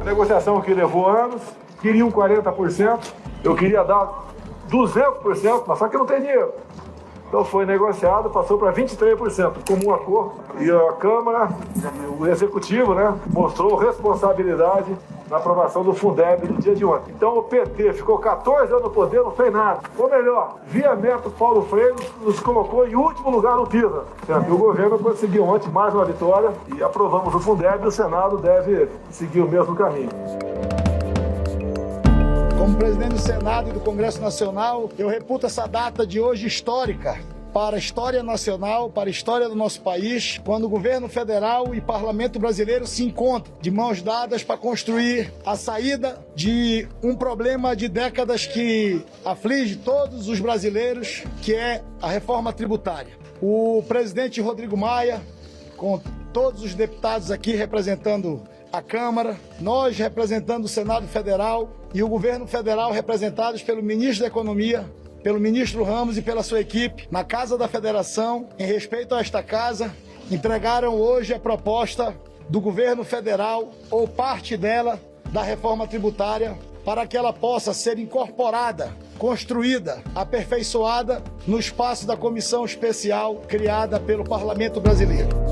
Negociação que levou anos, queriam 40%, eu queria dar 200%, mas só que não tem dinheiro. Então foi negociado, passou para 23%, comum acordo. E a Câmara, o Executivo, mostrou responsabilidade na aprovação do Fundeb no dia de ontem. Então o PT ficou 14 anos no poder, não fez nada. Ou melhor, via método Paulo Freire, nos colocou em último lugar no PISA. E o governo conseguiu ontem mais uma vitória e aprovamos o Fundeb e o Senado deve seguir o mesmo caminho. Como presidente do Senado e do Congresso Nacional, eu reputo essa data de hoje histórica para a história nacional, para a história do nosso país, quando o governo federal e parlamento brasileiro se encontram de mãos dadas para construir a saída de um problema de décadas que aflige todos os brasileiros, que é a reforma tributária. O presidente Rodrigo Maia, com todos os deputados aqui representando a Câmara, nós representando o Senado Federal e o governo federal representados pelo ministro da Economia, pelo ministro Ramos e pela sua equipe, na Casa da Federação, em respeito a esta casa, entregaram hoje a proposta do governo federal, ou parte dela, da reforma tributária, para que ela possa ser incorporada, construída, aperfeiçoada no espaço da comissão especial criada pelo Parlamento Brasileiro.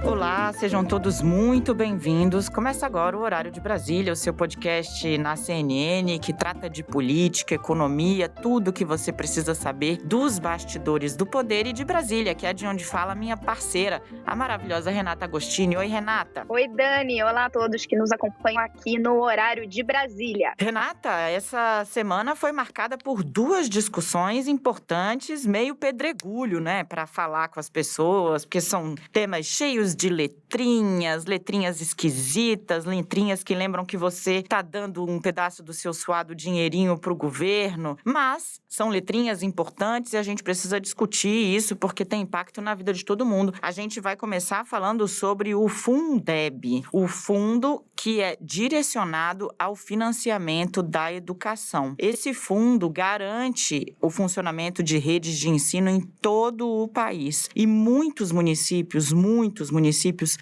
Olá, sejam todos muito bem-vindos. Começa agora o Horário de Brasília, o seu podcast na CNN que trata de política, economia, tudo o que você precisa saber dos bastidores do poder e de Brasília, que é de onde fala a minha parceira, a maravilhosa Renata Agostini. Oi, Renata. Oi, Dani. Olá a todos que nos acompanham aqui no Horário de Brasília. Renata, essa semana foi marcada por duas discussões importantes, meio pedregulho, para falar com as pessoas, porque são temas cheios de letrinhas esquisitas, letrinhas que lembram que você tá dando um pedaço do seu suado dinheirinho pro governo, mas são letrinhas importantes e a gente precisa discutir isso porque tem impacto na vida de todo mundo. A gente vai começar falando sobre o Fundeb, o fundo que é direcionado ao financiamento da educação. Esse fundo garante o funcionamento de redes de ensino em todo o país e muitos municípios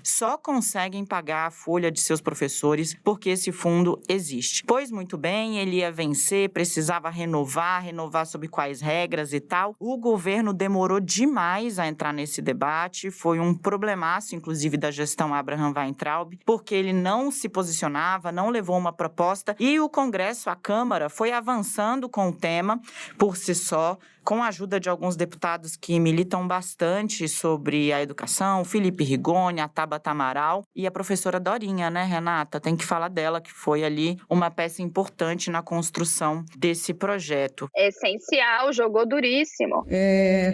só conseguem pagar a folha de seus professores porque esse fundo existe. Pois muito bem, ele ia vencer, precisava renovar sob quais regras e tal. O governo demorou demais a entrar nesse debate, foi um problemaço, inclusive, da gestão Abraham Weintraub, porque ele não se posicionava, não levou uma proposta e o Congresso, a Câmara, foi avançando com o tema por si só, com a ajuda de alguns deputados que militam bastante sobre a educação, Felipe Rigoni, a Tabata Amaral e a professora Dorinha, Renata? Tem que falar dela, que foi ali uma peça importante na construção desse projeto. Essencial, jogou duríssimo.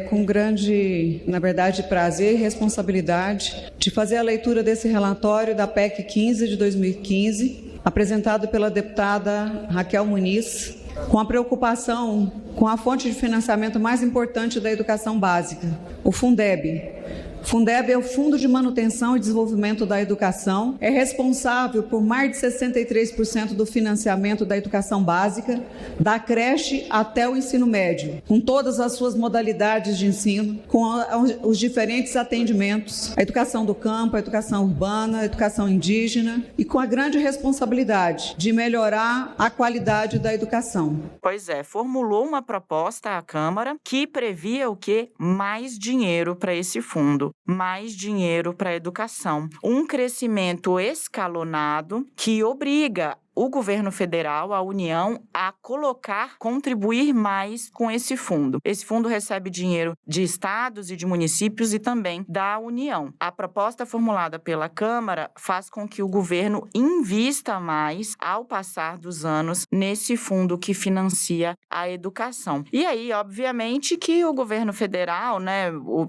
Com grande, na verdade, prazer e responsabilidade de fazer a leitura desse relatório da PEC 15 de 2015, apresentado pela deputada Raquel Muniz, com a preocupação com a fonte de financiamento mais importante da educação básica, o Fundeb. O Fundeb é o Fundo de Manutenção e Desenvolvimento da Educação, é responsável por mais de 63% do financiamento da educação básica, da creche até o ensino médio, com todas as suas modalidades de ensino, com os diferentes atendimentos, a educação do campo, a educação urbana, a educação indígena, e com a grande responsabilidade de melhorar a qualidade da educação. Pois é, formulou uma proposta à Câmara que previa o quê? Mais dinheiro para esse fundo. Mais dinheiro para a educação. Um crescimento escalonado que obriga o governo federal, a União, a contribuir mais com esse fundo. Esse fundo recebe dinheiro de estados e de municípios e também da União. A proposta formulada pela Câmara faz com que o governo invista mais, ao passar dos anos, nesse fundo que financia a educação. E aí, obviamente, que o governo federal,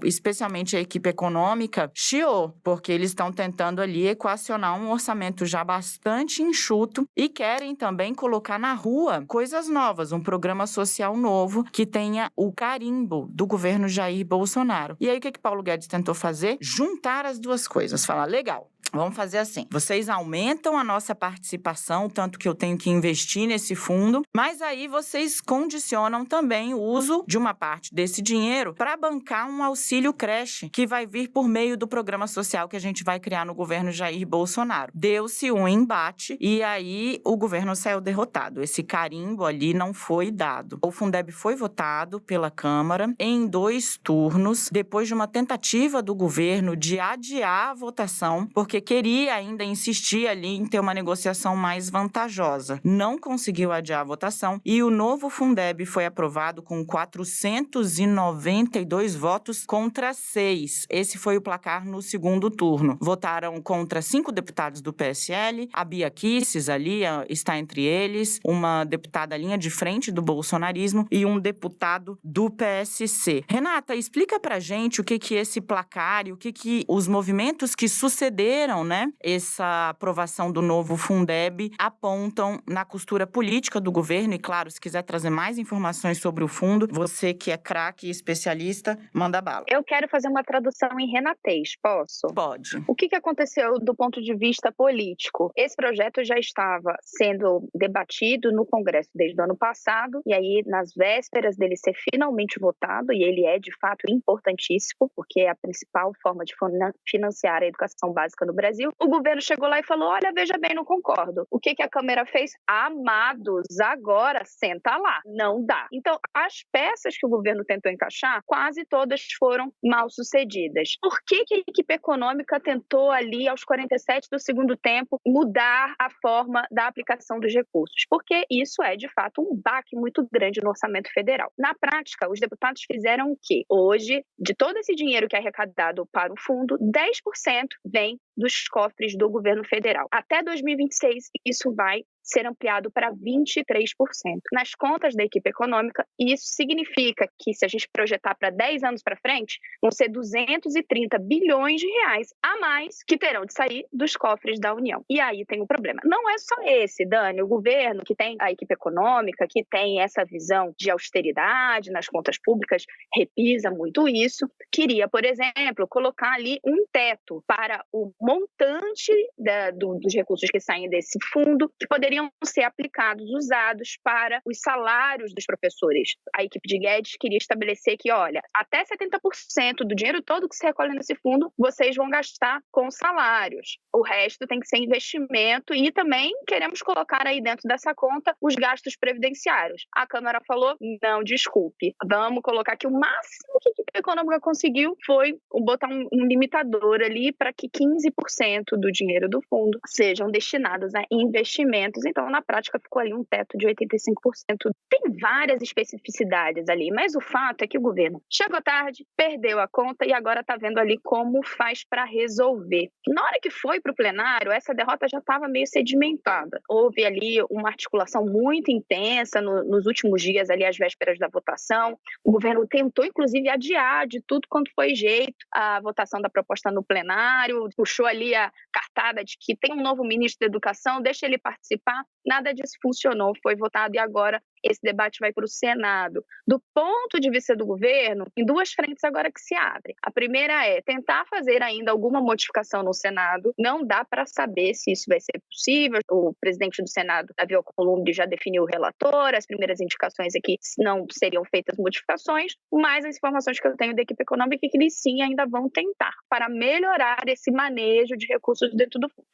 especialmente a equipe econômica, chiou, porque eles estão tentando ali equacionar um orçamento já bastante enxuto e querem também colocar na rua coisas novas, um programa social novo que tenha o carimbo do governo Jair Bolsonaro. E aí o que Paulo Guedes tentou fazer? Juntar as duas coisas, falar, legal, vamos fazer assim, vocês aumentam a nossa participação, tanto que eu tenho que investir nesse fundo, mas aí vocês condicionam também o uso de uma parte desse dinheiro para bancar um auxílio creche, que vai vir por meio do programa social que a gente vai criar no governo Jair Bolsonaro. Deu-se um embate e aí o governo saiu derrotado. Esse carimbo ali não foi dado. O Fundeb foi votado pela Câmara em 2 turnos, depois de uma tentativa do governo de adiar a votação, porque queria ainda insistir ali em ter uma negociação mais vantajosa. Não conseguiu adiar a votação e o novo Fundeb foi aprovado com 492 votos contra 6. Esse foi o placar no segundo turno. Votaram contra 5 deputados do PSL, a Bia Kicis ali está entre eles, uma deputada linha de frente do bolsonarismo e um deputado do PSC. Renata, explica pra gente o que esse placar e o que os movimentos que sucederam, né, essa aprovação do novo Fundeb apontam na costura política do governo. E claro, se quiser trazer mais informações sobre o fundo, você que é craque e especialista, manda bala. Eu quero fazer uma tradução em renatês, posso? Pode. O que aconteceu do ponto de vista político? Esse projeto já estava sendo debatido no Congresso desde o ano passado, e aí nas vésperas dele ser finalmente votado, e ele é de fato importantíssimo, porque é a principal forma de financiar a educação básica no Brasil, o governo chegou lá e falou, olha, veja bem, não concordo. O que a Câmara fez? Amados, agora senta lá. Não dá. Então, as peças que o governo tentou encaixar, quase todas foram mal sucedidas. Por que a equipe econômica tentou ali, aos 47 do segundo tempo, mudar a forma da aplicação dos recursos? Porque isso é, de fato, um baque muito grande no orçamento federal. Na prática, os deputados fizeram o quê? Hoje, de todo esse dinheiro que é arrecadado para o fundo, 10% vem dos cofres do governo federal. Até 2026, isso vai ser ampliado para 23%. Nas contas da equipe econômica, isso significa que, se a gente projetar para 10 anos para frente, vão ser 230 bilhões de reais a mais que terão de sair dos cofres da União. E aí tem um problema. Não é só esse, Dani, o governo que tem a equipe econômica, que tem essa visão de austeridade nas contas públicas, repisa muito isso, queria, por exemplo, colocar ali um teto para o montante dos recursos que saem desse fundo, que poderiam ser aplicados, usados para os salários dos professores. A equipe de Guedes queria estabelecer que, olha, até 70% do dinheiro todo que se recolhe nesse fundo, vocês vão gastar com salários. O resto tem que ser investimento e também queremos colocar aí dentro dessa conta os gastos previdenciários. A Câmara falou, não, desculpe, vamos colocar que o máximo que a equipe econômica conseguiu foi botar um limitador ali para que 15% do dinheiro do fundo sejam destinados a investimentos. Então, na prática, ficou ali um teto de 85%. Tem várias especificidades ali, mas o fato é que o governo chegou tarde, perdeu a conta e agora está vendo ali como faz para resolver. Na hora que foi para o plenário, essa derrota já estava meio sedimentada. Houve ali uma articulação muito intensa nos últimos dias, ali às vésperas da votação. O governo tentou, inclusive, adiar de tudo quanto foi jeito a votação da proposta no plenário, puxou ali a cartada de que tem um novo ministro da Educação, deixa ele participar. Nada disso funcionou, foi votado e agora esse debate vai para o Senado. Do ponto de vista do governo, em 2 frentes agora que se abrem. A primeira é tentar fazer ainda alguma modificação no Senado. Não dá para saber se isso vai ser possível. O presidente do Senado, Davi Alcolumbre, já definiu o relator. As primeiras indicações aqui não seriam feitas modificações, mas as informações que eu tenho da equipe econômica é que eles sim ainda vão tentar para melhorar esse manejo de recursos dentro do fundo.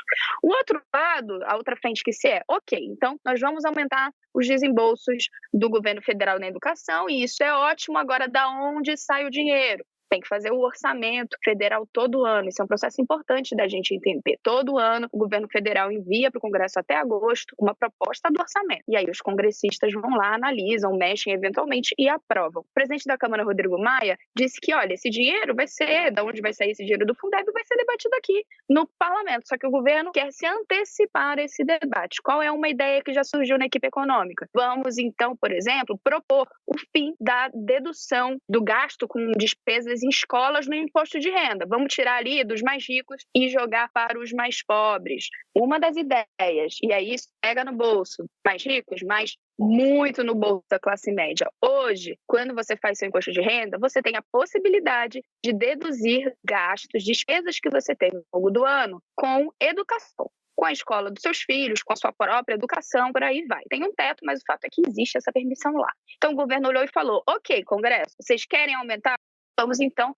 O outro lado, a outra frente que se é, ok, então nós vamos aumentar os desembolsos do governo federal na educação, e isso é ótimo. Agora, da onde sai o dinheiro? Tem que fazer o orçamento federal todo ano. Isso é um processo importante da gente entender. Todo ano, o governo federal envia para o Congresso até agosto uma proposta do orçamento. E aí os congressistas vão lá, analisam, mexem eventualmente e aprovam. O presidente da Câmara, Rodrigo Maia, disse que, olha, esse dinheiro vai ser, da onde vai sair esse dinheiro do Fundeb, vai ser debatido aqui no parlamento. Só que o governo quer se antecipar a esse debate. Qual é uma ideia que já surgiu na equipe econômica? Vamos, então, por exemplo, propor o fim da dedução do gasto com despesas investidas em escolas no imposto de renda. Vamos tirar ali dos mais ricos e jogar para os mais pobres. Uma das ideias, e aí isso pega no bolso mais ricos, mas muito no bolso da classe média. Hoje, quando você faz seu imposto de renda, você tem a possibilidade de deduzir gastos, despesas que você teve ao longo do ano com educação, com a escola dos seus filhos, com a sua própria educação, por aí vai. Tem um teto, mas o fato é que existe essa permissão lá. Então o governo olhou e falou, ok, Congresso, vocês querem aumentar? Vamos então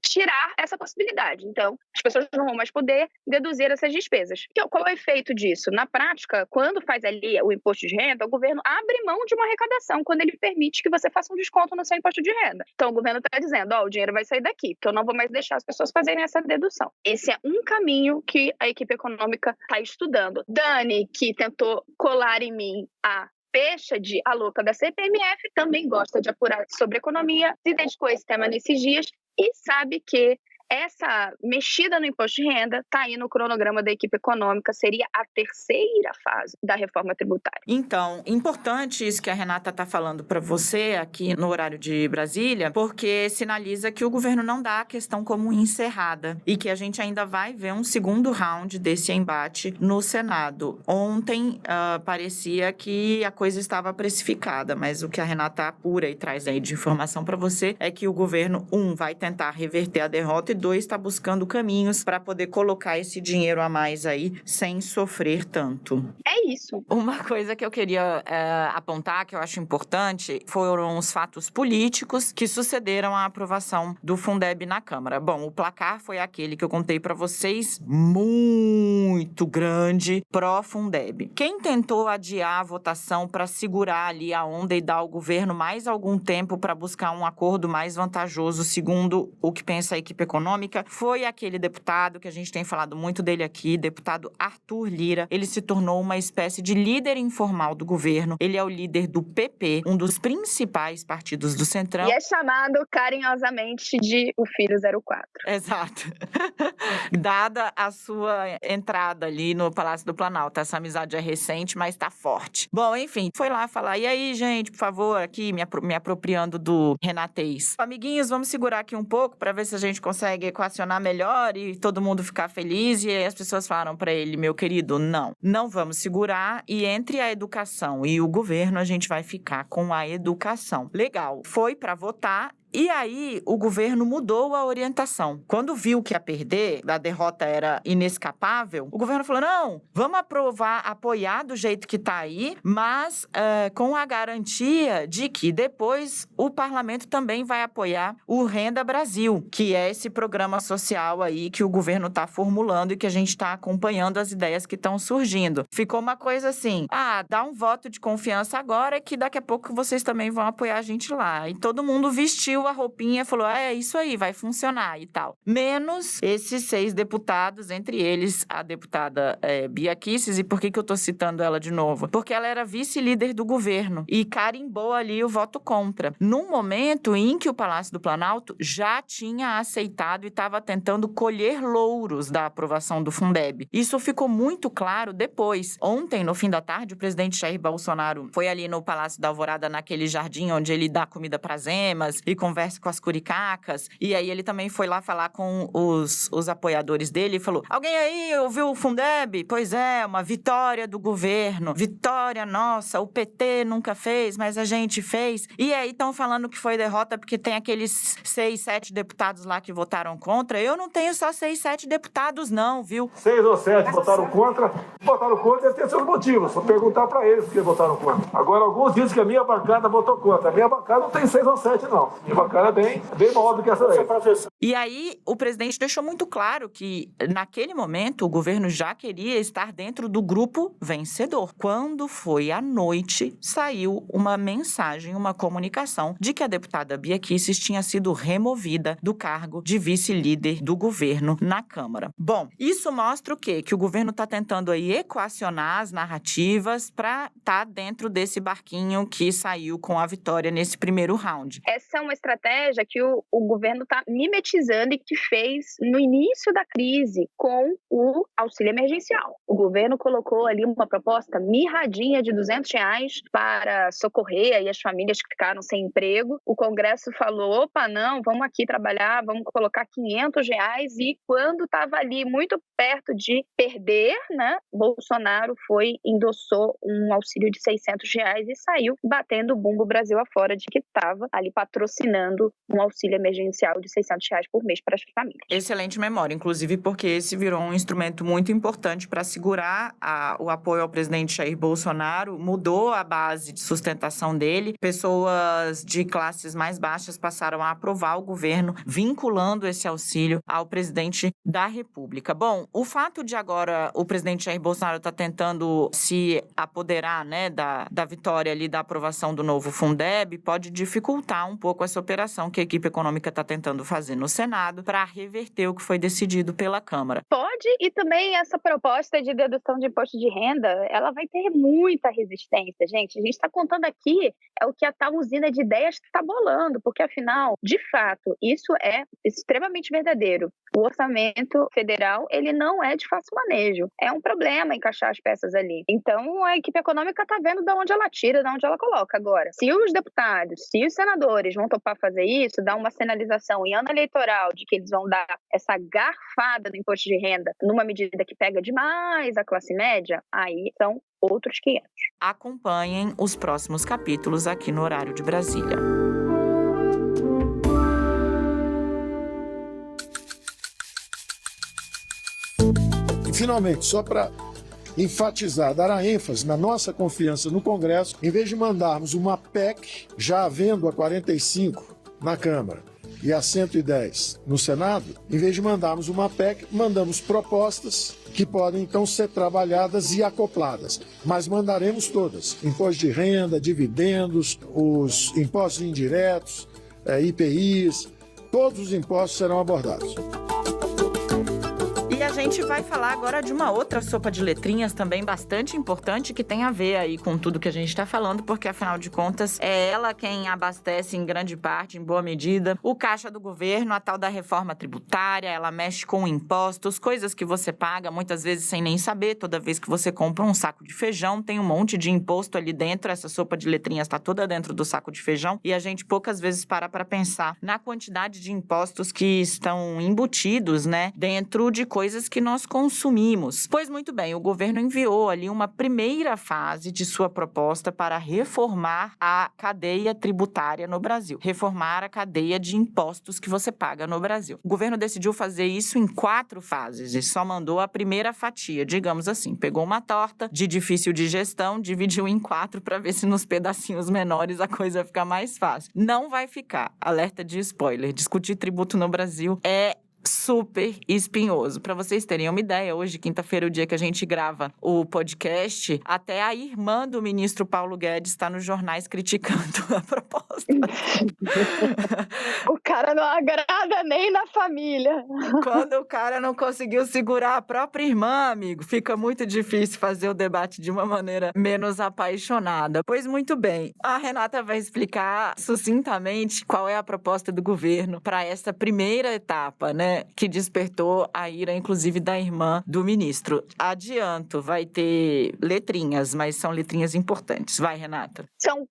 tirar essa possibilidade. Então, as pessoas não vão mais poder deduzir essas despesas. Então, qual é o efeito disso? Na prática, quando faz ali o imposto de renda, o governo abre mão de uma arrecadação quando ele permite que você faça um desconto no seu imposto de renda. Então, o governo está dizendo, o dinheiro vai sair daqui, porque eu não vou mais deixar as pessoas fazerem essa dedução. Esse é um caminho que a equipe econômica está estudando. Dani, que tentou colar em mim a pecha a louca da CPMF, também gosta de apurar sobre economia, se dedicou a esse tema nesses dias e sabe que essa mexida no imposto de renda está aí no cronograma da equipe econômica, seria a terceira fase da reforma tributária. Então, importante isso que a Renata está falando para você aqui no horário de Brasília, porque sinaliza que o governo não dá a questão como encerrada e que a gente ainda vai ver um segundo round desse embate no Senado. Ontem parecia que a coisa estava precificada, mas o que a Renata apura e traz aí de informação para você é que o governo, vai tentar reverter a derrota e 2, está buscando caminhos para poder colocar esse dinheiro a mais aí sem sofrer tanto. É isso. Uma coisa que eu queria apontar, que eu acho importante, foram os fatos políticos que sucederam à aprovação do Fundeb na Câmara. Bom, o placar foi aquele que eu contei para vocês, muito grande, pró-Fundeb. Quem tentou adiar a votação para segurar ali a onda e dar ao governo mais algum tempo para buscar um acordo mais vantajoso, segundo o que pensa a equipe econômica, foi aquele deputado que a gente tem falado muito dele aqui, deputado Arthur Lira. Ele se tornou uma espécie de líder informal do governo. Ele é o líder do PP, um dos principais partidos do Centrão. E é chamado carinhosamente de o Filho 04. Exato. Dada a sua entrada ali no Palácio do Planalto. Essa amizade é recente, mas tá forte. Bom, enfim, foi lá falar, e aí, gente, por favor, aqui me apropriando do Renatez. Amiguinhos, vamos segurar aqui um pouco para ver se a gente consegue equacionar melhor e todo mundo ficar feliz. E aí as pessoas falaram para ele, meu querido, não vamos segurar, e entre a educação e o governo a gente vai ficar com a educação. Legal, foi para votar. E aí, o governo mudou a orientação. Quando viu que ia perder, a derrota era inescapável, o governo falou, não, vamos apoiar do jeito que tá aí, mas com a garantia de que depois o parlamento também vai apoiar o Renda Brasil, que é esse programa social aí que o governo tá formulando e que a gente tá acompanhando as ideias que estão surgindo. Ficou uma coisa assim, dá um voto de confiança agora que daqui a pouco vocês também vão apoiar a gente lá. E todo mundo vestiu a roupinha e falou, é isso aí, vai funcionar e tal. Menos esses 6 deputados, entre eles a deputada Bia Kicis. E por que eu tô citando ela de novo? Porque ela era vice-líder do governo e carimbou ali o voto contra. Num momento em que o Palácio do Planalto já tinha aceitado e estava tentando colher louros da aprovação do Fundeb. Isso ficou muito claro depois. Ontem, no fim da tarde, o presidente Jair Bolsonaro foi ali no Palácio da Alvorada, naquele jardim onde ele dá comida para as emas e conversa com as curicacas, e aí ele também foi lá falar com os apoiadores dele e falou, alguém aí ouviu o Fundeb? Pois é, uma vitória do governo, vitória nossa, o PT nunca fez, mas a gente fez. E aí estão falando que foi derrota porque tem aqueles 6, 7 deputados lá que votaram contra. Eu não tenho só 6, 7 deputados não, viu? 6 ou 7 votaram contra deve ter seus motivos, só perguntar para eles por que votaram contra. Agora, alguns dizem que a minha bancada votou contra. A minha bancada não tem 6 ou 7 não. Minha bancada é bem maior do que essa daí. E aí, o presidente deixou muito claro que, naquele momento, o governo já queria estar dentro do grupo vencedor. Quando foi à noite, saiu uma mensagem, uma comunicação de que a deputada Bia Kicis tinha sido removida do cargo de vice-líder do governo na Câmara. Bom, isso mostra o quê? Que o governo está tentando aí equacionar as narrativas para estar dentro desse barquinho que saiu com a vitória nesse primeiro round. Essa é uma estratégia estratégia que o governo está mimetizando e que fez no início da crise com o auxílio emergencial. O governo colocou ali uma proposta mirradinha de R$200 para socorrer aí as famílias que ficaram sem emprego. O Congresso falou, opa, não, vamos aqui trabalhar, vamos colocar R$500 e quando estava ali muito perto de perder, né, Bolsonaro endossou um auxílio de R$600 e saiu batendo o bumbo Brasil afora de que estava ali patrocinando um auxílio emergencial de R$600 por mês para as famílias. Excelente memória, inclusive porque esse virou um instrumento muito importante para segurar o apoio ao presidente Jair Bolsonaro, mudou a base de sustentação dele, pessoas de classes mais baixas passaram a aprovar o governo, vinculando esse auxílio ao presidente da República. Bom, o fato de agora o presidente Jair Bolsonaro estar tentando se apoderar, né, da vitória ali da aprovação do novo Fundeb pode dificultar um pouco essa operação que a equipe econômica está tentando fazer no Senado para reverter o que foi decidido pela Câmara. Pode, e também essa proposta de dedução de imposto de renda, ela vai ter muita resistência, gente. A gente está contando aqui o que a tal usina de ideias está bolando, porque afinal, de fato, isso é extremamente verdadeiro. O orçamento federal, ele não é de fácil manejo. É um problema encaixar as peças ali. Então, a equipe econômica está vendo de onde ela tira, de onde ela coloca. Agora, se os deputados, se os senadores vão topar fazer isso, dar uma sinalização em ano eleitoral de que eles vão dar essa garfada no imposto de renda numa medida que pega demais a classe média, aí são outros 500. Acompanhem os próximos capítulos aqui no Horário de Brasília. E, finalmente, só para enfatizar, dar a ênfase na nossa confiança no Congresso, em vez de mandarmos uma PEC, já havendo a 45 na Câmara e a 110 no Senado, em vez de mandarmos uma PEC, mandamos propostas que podem então ser trabalhadas e acopladas, mas mandaremos todas, imposto de renda, dividendos, os impostos indiretos, IPIs, todos os impostos serão abordados. E a gente vai falar agora de uma outra sopa de letrinhas também bastante importante que tem a ver aí com tudo que a gente está falando, porque afinal de contas é ela quem abastece em grande parte, em boa medida, o caixa do governo, a tal da reforma tributária. Ela mexe com impostos, coisas que você paga muitas vezes sem nem saber. Toda vez que você compra um saco de feijão, tem um monte de imposto ali dentro. Essa sopa de letrinhas está toda dentro do saco de feijão e a gente poucas vezes para pensar na quantidade de impostos que estão embutidos, né, dentro de coisas que nós consumimos. Pois muito bem, o governo enviou ali uma primeira fase de sua proposta para reformar a cadeia tributária no Brasil, reformar a cadeia de impostos que você paga no Brasil. O governo decidiu fazer isso em 4 fases e só mandou a primeira fatia, digamos assim, pegou uma torta de difícil digestão, dividiu em 4 para ver se nos pedacinhos menores a coisa fica mais fácil. Não vai ficar, alerta de spoiler, discutir tributo no Brasil é super espinhoso. Para vocês terem uma ideia, hoje, quinta-feira, o dia que a gente grava o podcast, até a irmã do ministro Paulo Guedes está nos jornais criticando a proposta. O cara não agrada nem na família. Quando o cara não conseguiu segurar a própria irmã, amigo, fica muito difícil fazer o debate de uma maneira menos apaixonada. Pois muito bem, a Renata vai explicar sucintamente qual é a proposta do governo para essa primeira etapa, né? Que despertou a ira, inclusive, da irmã do ministro. Adianto, vai ter letrinhas, mas são letrinhas importantes. Vai, Renata. São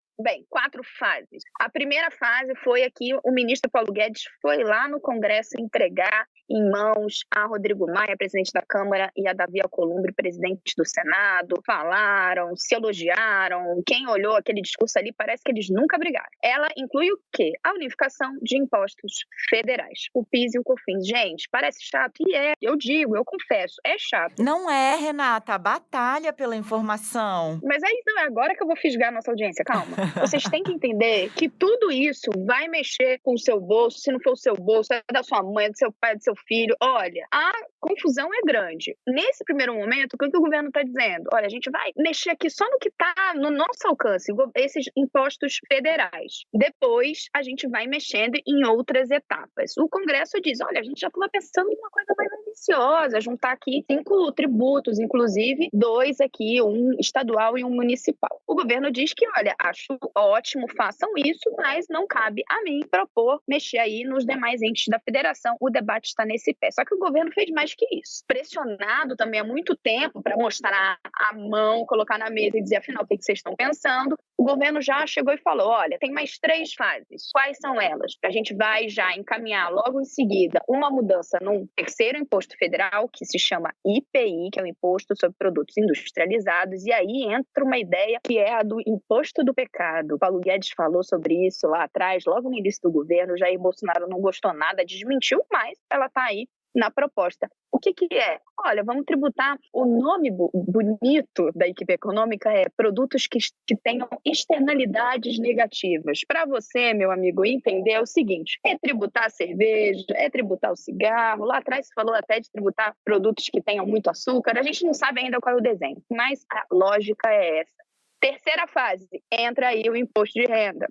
4 fases. A primeira fase foi aqui, o ministro Paulo Guedes foi lá no Congresso entregar em mãos a Rodrigo Maia, presidente da Câmara, e a Davi Alcolumbre, presidente do Senado. Falaram, se elogiaram. Quem olhou aquele discurso ali, parece que eles nunca brigaram. Ela inclui o quê? A unificação de impostos federais, o PIS e o COFINS. Gente, parece chato? E eu confesso, é chato. Não é, Renata, batalha pela informação. Mas aí não é agora que eu vou fisgar a nossa audiência, calma. Vocês têm que entender que tudo isso vai mexer com o seu bolso, se não for o seu bolso, é da sua mãe, é do seu pai, é do seu filho. Olha, a confusão é grande. Nesse primeiro momento, o que o governo está dizendo? Olha, a gente vai mexer aqui só no que está no nosso alcance, esses impostos federais. Depois, a gente vai mexendo em outras etapas. O Congresso diz, olha, a gente já estava pensando em uma coisa mais ambiciosa, juntar aqui 5 tributos, inclusive 2 aqui, um estadual e um municipal. O governo diz que, olha, acho ótimo, façam isso, mas não cabe a mim propor mexer aí nos demais entes da federação. O debate está nesse pé. Só que o governo fez mais que isso. Pressionado também há muito tempo para mostrar a mão, colocar na mesa e dizer, afinal, o que vocês estão pensando? O governo já chegou e falou, olha, tem mais 3 fases. Quais são elas? A gente vai já encaminhar logo em seguida uma mudança num terceiro imposto federal, que se chama IPI, que é o Imposto sobre Produtos Industrializados, e aí entra uma ideia que é a do imposto do pecado. O Paulo Guedes falou sobre isso lá atrás, logo no início do governo. O Jair Bolsonaro não gostou nada, desmentiu, mas ela está aí na proposta. O que é? Olha, vamos tributar. O nome bonito da equipe econômica é produtos que tenham externalidades negativas. Para você, meu amigo, entender é o seguinte, é tributar a cerveja, é tributar o cigarro. Lá atrás se falou até de tributar produtos que tenham muito açúcar. A gente não sabe ainda qual é o desenho, mas a lógica é essa. Terceira fase, entra aí o imposto de renda.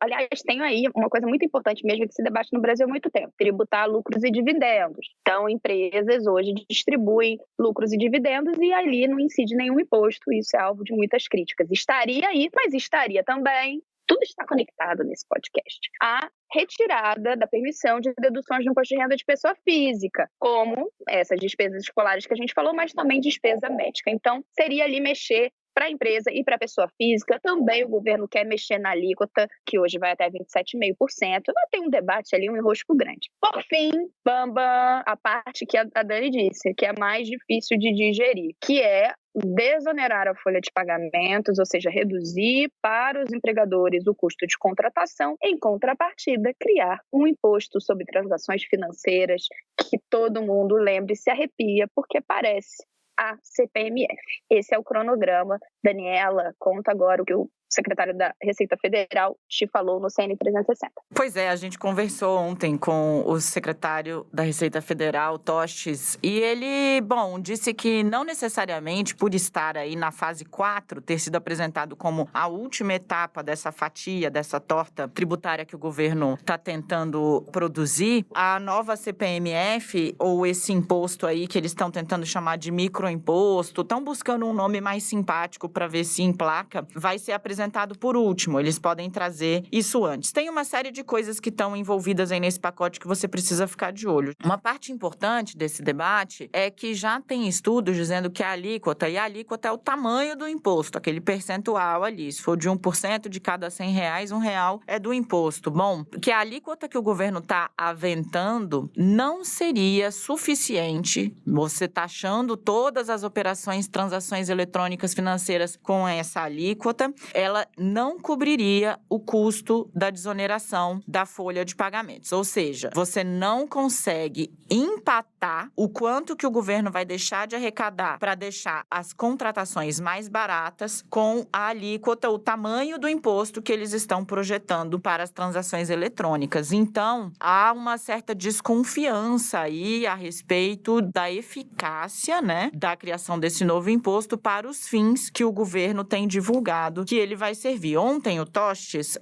Aliás, tem aí uma coisa muito importante mesmo que se debate no Brasil há muito tempo, tributar lucros e dividendos. Então, empresas hoje distribuem lucros e dividendos e ali não incide nenhum imposto. Isso é alvo de muitas críticas. Estaria aí, mas estaria também, tudo está conectado nesse podcast, a retirada da permissão de deduções no imposto de renda de pessoa física, como essas despesas escolares que a gente falou, mas também despesa médica. Então, seria ali mexer para a empresa e para a pessoa física. Também o governo quer mexer na alíquota, que hoje vai até 27,5%. Tem um debate ali, um enrosco grande. Por fim, bamba, a parte que a Dani disse, que é mais difícil de digerir, que é desonerar a folha de pagamentos, ou seja, reduzir para os empregadores o custo de contratação, em contrapartida, criar um imposto sobre transações financeiras que todo mundo lembra e se arrepia, porque parece a CPMF. Esse é o cronograma. Daniela, conta agora o que o secretário da Receita Federal te falou no CN 360. Pois é, a gente conversou ontem com o secretário da Receita Federal, Tostes, e ele, disse que não necessariamente por estar aí na fase 4, ter sido apresentado como a última etapa dessa fatia, dessa torta tributária que o governo está tentando produzir, a nova CPMF, ou esse imposto aí que eles estão tentando chamar de microimposto, estão buscando um nome mais simpático para ver se emplaca, vai ser apresentado por último. Eles podem trazer isso antes. Tem uma série de coisas que estão envolvidas aí nesse pacote que você precisa ficar de olho. Uma parte importante desse debate é que já tem estudos dizendo que a alíquota é o tamanho do imposto, aquele percentual ali. Se for de 1% de cada R$100, R$1 é do imposto. Que a alíquota que o governo está aventando não seria suficiente, você taxando todas as operações, transações eletrônicas financeiras com essa alíquota, ela não cobriria o custo da desoneração da folha de pagamentos. Ou seja, você não consegue empatar o quanto que o governo vai deixar de arrecadar para deixar as contratações mais baratas com a alíquota, o tamanho do imposto que eles estão projetando para as transações eletrônicas. Então, há uma certa desconfiança aí a respeito da eficácia, da criação desse novo imposto para os fins que o governo tem divulgado que ele vai servir. Ontem, o Tostes,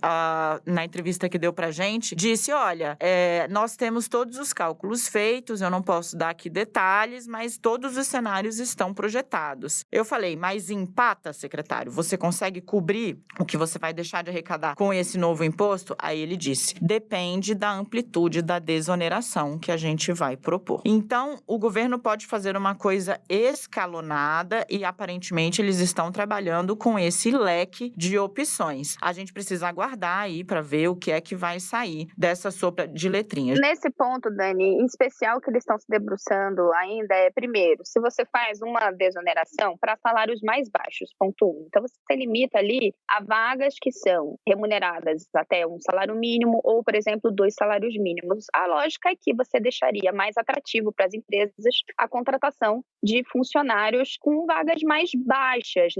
na entrevista que deu pra gente, disse, olha, nós temos todos os cálculos feitos, eu não posso dar aqui detalhes, mas todos os cenários estão projetados. Eu falei, mas empata, secretário? Você consegue cobrir o que você vai deixar de arrecadar com esse novo imposto? Aí ele disse, depende da amplitude da desoneração que a gente vai propor. Então, o governo pode fazer uma coisa escalonada e, aparentemente, eles estão trabalhando com esse leque de opções. A gente precisa aguardar aí para ver o que é que vai sair dessa sopa de letrinhas. Nesse ponto, Dani, em especial que eles estão se debruçando ainda primeiro, se você faz uma desoneração para salários mais baixos, ponto 1. Então, você limita ali a vagas que são remuneradas até um salário mínimo ou, por exemplo, 2 salários mínimos. A lógica é que você deixaria mais atrativo para as empresas a contratação de funcionários com vagas mais baixas,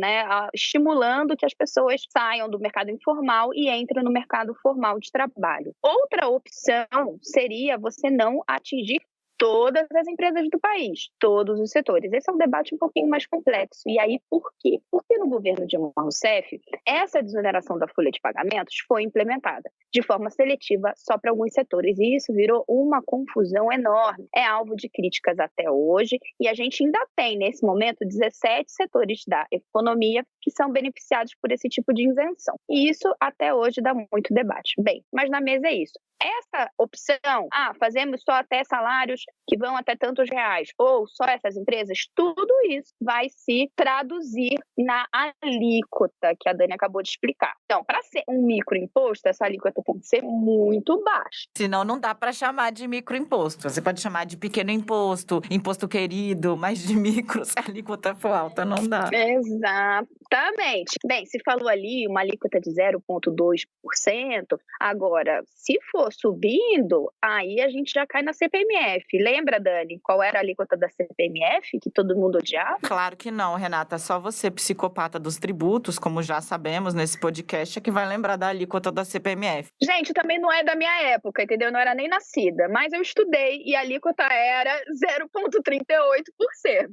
estimulando que as pessoas saiam do mercado informal e entrem no mercado formal de trabalho. Outra opção seria você não atingir todas as empresas do país, todos os setores. Esse é um debate um pouquinho mais complexo. E aí, por quê? Porque no governo Dilma Rousseff, essa desoneração da folha de pagamentos foi implementada de forma seletiva só para alguns setores. E isso virou uma confusão enorme. É alvo de críticas até hoje. E a gente ainda tem, nesse momento, 17 setores da economia que são beneficiados por esse tipo de isenção. E isso, até hoje, dá muito debate. Bem, mas na mesa é isso. Essa opção, fazemos só até salários que vão até tantos reais, ou só essas empresas, tudo isso vai se traduzir na alíquota que a Dani acabou de explicar. Então, para ser um microimposto, essa alíquota tem que ser muito baixa. Senão não dá para chamar de microimposto. Você pode chamar de pequeno imposto, imposto querido, mas de micro, se a alíquota for alta, não dá. Exatamente. Bem, se falou ali uma alíquota de 0,2%, agora, se for subindo, aí a gente já cai na CPMF. Lembra, Dani, qual era a alíquota da CPMF que todo mundo odiava? Claro que não, Renata. Só você, psicopata dos tributos, como já sabemos nesse podcast, é que vai lembrar da alíquota da CPMF. Gente, também não é da minha época, entendeu? Eu não era nem nascida, mas eu estudei e a alíquota era 0,38%.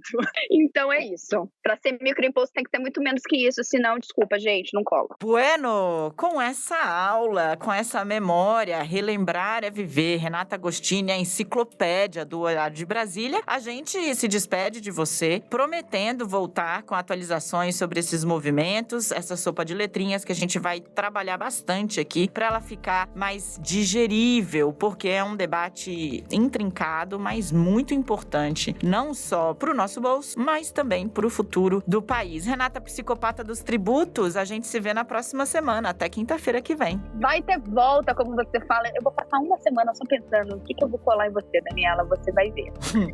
Então é isso. Para ser microimposto tem que ter muito menos que isso, senão, desculpa, gente, não cola. Bueno, com essa aula, com essa memória, relembrar é viver. Renata Agostini, a enciclopédia do Horário de Brasília. A gente se despede de você, prometendo voltar com atualizações sobre esses movimentos, essa sopa de letrinhas que a gente vai trabalhar bastante aqui para ela ficar mais digerível, porque é um debate intrincado, mas muito importante, não só para o nosso bolso, mas também para o futuro do país. Renata, psicopata dos tributos, a gente se vê na próxima semana, até quinta-feira que vem. Vai ter volta, como você fala. Eu vou passar uma semana só pensando o que eu vou colar em você, Daniela, você vai ver.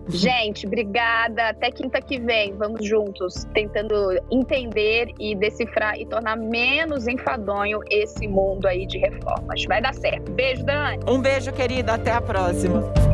Gente, obrigada. Até quinta que vem. Vamos juntos, tentando entender e decifrar e tornar menos enfadonho esse mundo aí de reformas. Vai dar certo. Beijo, Dani. Um beijo, querida. Até a próxima.